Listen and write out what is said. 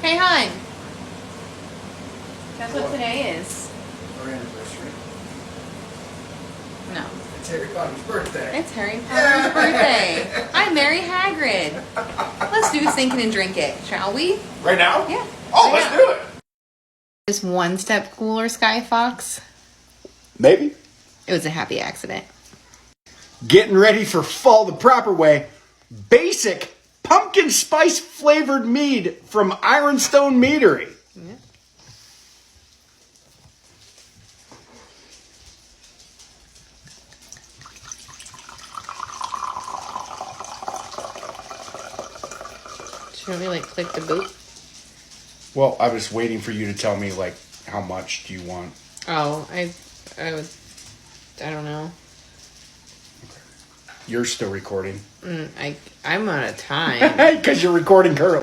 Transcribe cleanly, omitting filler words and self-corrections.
Hey, hon. Guess what today is? Our anniversary. No. It's Harry Potter's birthday. It's Harry Potter's birthday. I'm Mary Hagrid. Let's do Sink It and Drink It, shall we? Right now? Yeah. Oh, Right let's now. do it. Just one step cooler, Sky Fox. Maybe. It was a happy accident. Getting ready for fall the proper way. Basic pumpkin spice flavored mead from Ironstone Meadery. Yeah. Should we click the boot? Well, I was waiting for you to tell me how much do you want? Oh, I don't know. You're still recording. I'm out of time. Because you're recording currently.